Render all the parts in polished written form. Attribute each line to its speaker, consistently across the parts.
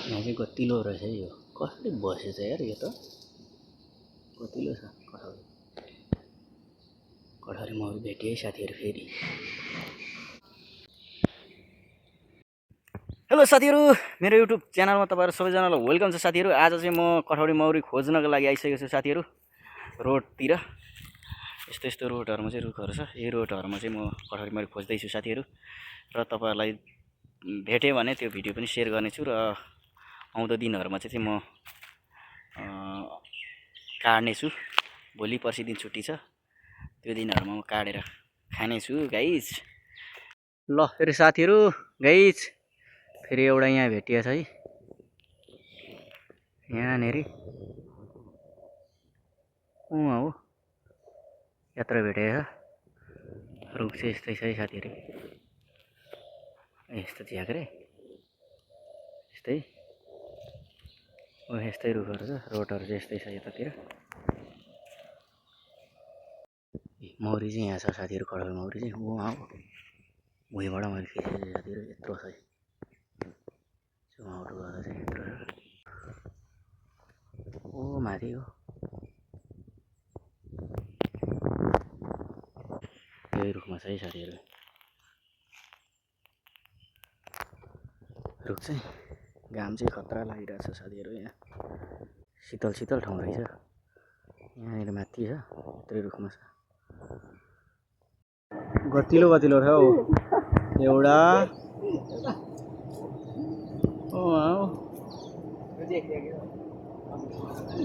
Speaker 1: यहाँ चाहिँ गतिलो रहेछ है यो कसरी बसेछ यार यो त गतिलो छ कठहरी कठहरी मौरी भेटेँ है साथीहरू फेरि हेलो साथीहरू मेरो युट्युब च्यानलमा तपाईँहरू सबैजनालाई वेलकम छ साथीहरू आज चाहिँ म कठहरी मौरी खोज्नको लागि आइसकेको छु साथीहरू रोडतिर यस्तो यस्तो रोडहरुमा चाहिँ रुखहरू छ यही रोडहरुमा चाहिँ म कठहरी मौरी खोज्दैछु साथीहरू र तपाईहरुलाई भेटे भने त्यो भिडियो पनि शेयर गर्नेछु र आउँदो दिनहरुमा चाहिँ म काट्नेछु भोलि पर्सि दिन छुट्टी छ त्यो दिनहरुमा म काटेर खानेछु गाइस ल फेरि साथीहरू गाइस फेरि एउटा यहाँ भेटिया छ है यहाँनेरि हो यत्रो भेटेको छ रुख चाहिँ यस्तै छ है साथीहरू यस्तो झ्याक्रे यस्तै यस्तै रुखहरू छ रोडहरू चाहिँ यस्तै छ यतातिर मौरी चाहिँ यहाँ छ साथीहरू कठहरी मौरी चाहिँ भुइँबाट मैले खिचेको साथीहरू यत्रो छ आउट गरेर चाहिँ यत्रो माथि हो यही रुखमा छ है साथीहरू रुख चाहिँ घाम चाहिँ खतरा लागिरहेछ साथीहरू यहाँ शीतल शीतल ठाउँ रहेछ यहाँनिर माथि छ यत्रै रुखमा छ गतिलो गतिलो छ हौ एउटा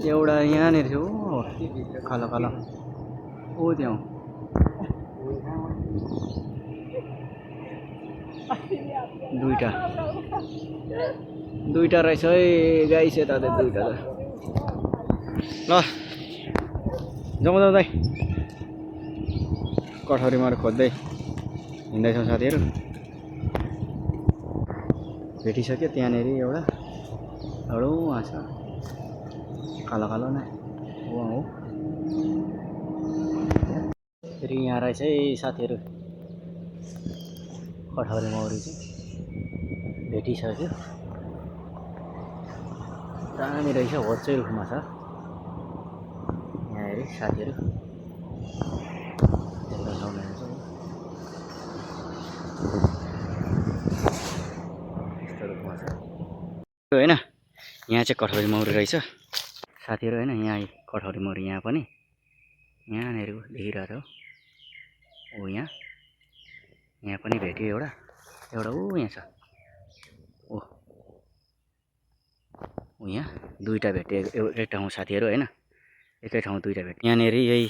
Speaker 1: एउटा यहाँनिर छ कालो कालो त्यहाँ दुईटा रहेछ है गाइस यता दुईटा ल जाउँ दाइ कठहरी मौरी खोज्दै हिँड्दैछौँ साथीहरू भेटिसक्यो त्यहाँनिर एउटा वहाँ छ कालो कालो नै हो फेरि यहाँ रहेछ है साथीहरू कठहरी मौरी चाहिँ भेटिसक्यो दामी रहेछ होचै रुखमा छ यहाँ हेरी साथीहरू होइन यहाँ चाहिँ कठहरी मौरी रहेछ साथीहरू होइन यहाँ कठहरी मौरी यहाँ पनि यहाँनिर देखिरहेको छ यहाँ पनि भेट्यो एउटा यहाँ छ यहाँ दुईटा भेट्यो एकै ठाउँ साथीहरू होइन एकै ठाउँ दुईटा भेट्यो यहाँनिर यही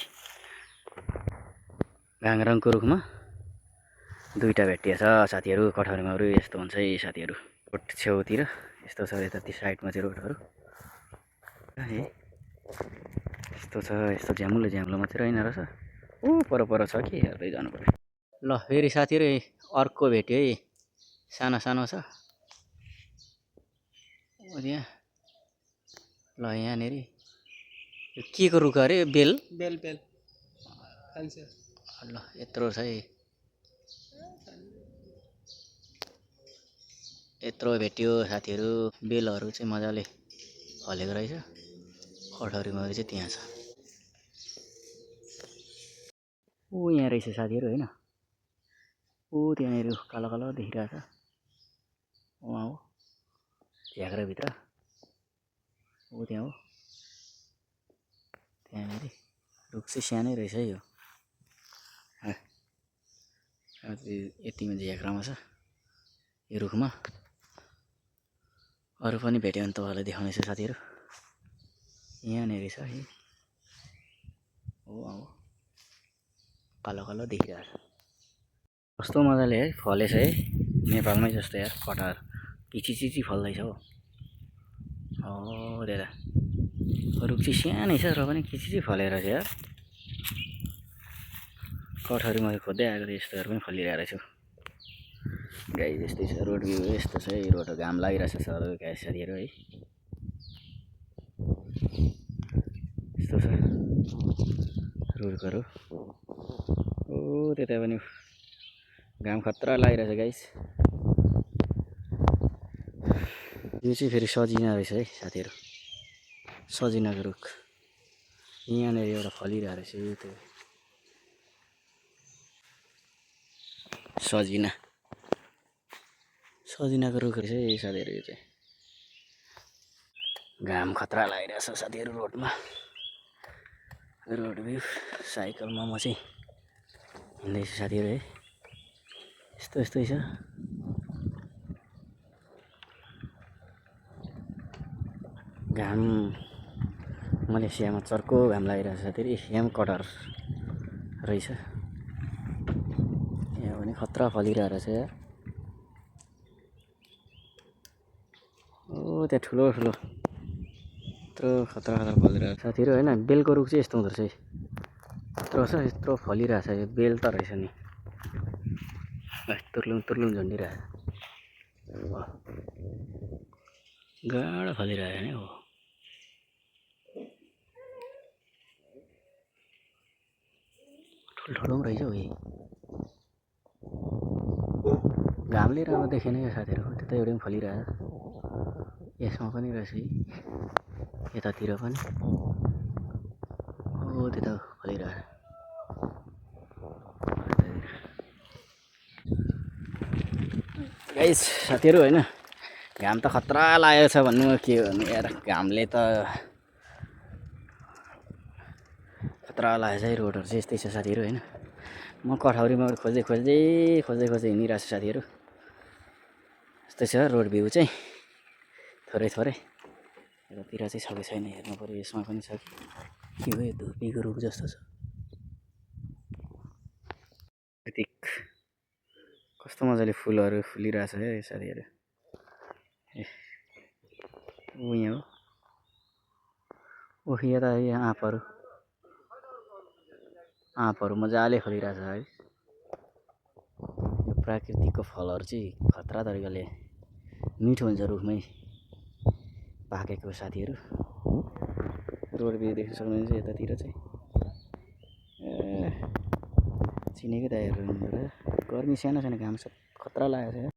Speaker 1: गाङ्ग्राङको रुखमा दुईटा भेटिएछ साथीहरू कठहरी मौरी यस्तो हुन्छ है साथीहरू रोड छेउतिर यस्तो छ यता त्यो साइडमा चाहिँ रोडहरू यस्तो छ यस्तो झ्यामुलो मात्रै रहेन रहेछ पर छ कि हेर्दै जानु पर्यो ल फेरि साथीहरू अर्को भेट्यो है सानो सानो छ त्यहाँ ल यहाँनिर के को रुख अरे बेल ल यत्रो छ है यत्रो भेट्यो साथीहरू बेलहरू चाहिँ मजाले फलेको रहेछ कठहरी मौरी चाहिँ त्यहाँ छ यहाँ रहेछ साथीहरू होइन त्यहाँनिर कालो कालो देखिरहेको छ वहाँ हो झ्याग्राभित्र त्यहाँ हो त्यहाँनिर रुख चाहिँ सानै रहेछ है यो यतिमा झ्याग्रामा छ यो रुखमा अरू पनि भेट्यो भने तपाईँहरूलाई देखाउनेछु साथीहरू यहाँनिर छ है कालो कालो देखिरहेको छ कस्तो मजाले है फलेछ है नेपालमै जस्तो यार कटहर चिची फल्दैछ हो त्यता रुख चाहिँ सानै छ र पनि चिची फलेर छ यार कठहरी मौरी खोज्दै आएको यस्तोहरू पनि फलिरहेको रहेछ गाई यस्तै छ रोड भ्यू यस्तो छ है रोड घाम लागिरहेछ सबै गाई साथीहरू है यस्तो छ रुखहरू त्यता पनि घाम खतरा लागिरहेछ गाइस यो चाहिँ फेरि सजिना रहेछ है साथीहरू, सजिनाको रुख। यहाँनिर एउटा फलिरहेको रहेछ, यो त्यो सजिनाको रुख रहेछ है साथीहरू। यो चाहिँ घाम खतरा लागिरहेछ साथीहरू रोडमा। रोड भ्यू साइकलमा म चाहिँ हिँड्दैछु साथीहरू है। यस्तै छ। घाम मलेसियामा चर्को घाम लागिरहेछ साथीहरू। हेम कटहर रहेछ यहाँ पनि खतरा फलिरहेको रहेछ यार। ओ त्यहाँ ठुलो यत्रो खतरा फलिरहेको साथीहरू होइन। बेलको रुख चाहिँ यस्तो हुँदो रहेछ है, यत्रो फलिरहेछ। यो बेल त रहेछ नि, तुर्लुङ झन्डिरहेछ, गाढा फलिरहेछ नि। हो ठुल्ठुलो पनि रहेछ हो। यही घामले राम्रो देखेन यो साथीहरू। त्यता एउटा पनि फलिरहेछ, यसमा पनि रहेछ है, यतातिर पनि। ओ त्यता फलिरहेछ गाइस साथीहरू होइन। घाम त खतरा लागेको छ भन्नु के भन्नु यार। घामले त खतरा लागेको छ है। रोडहरू चाहिँ यस्तै छ साथीहरू होइन। म कठौरीमा खोज्दै हिँडिरहेको छु साथीहरू। यस्तै छ रोड भ्यू चाहिँ थोरै। यतातिर चाहिँ छ कि छैन हेर्नु पऱ्यो। यसमा पनि छ कि के हो, यो धुपीको रुख जस्तो छ। कस्तो मजाले फुलहरू फुलिरहेछ है साथीहरू। ऊ यहाँ हो, ओह यता यहाँ आँपहरू मजाले फलिरहेछ है। यो प्राकृतिकको फलहरू चाहिँ खतरा तरिकाले मिठो हुन्छ रुखमै पाकेको साथीहरू। रोड भ्यू देख्न सक्नुहुन्छ यतातिर चाहिँ। चिनेकै दाइहरू हुनुहुँदो रहेछ। गर्मी सानो घाम खतरा लागेको छ।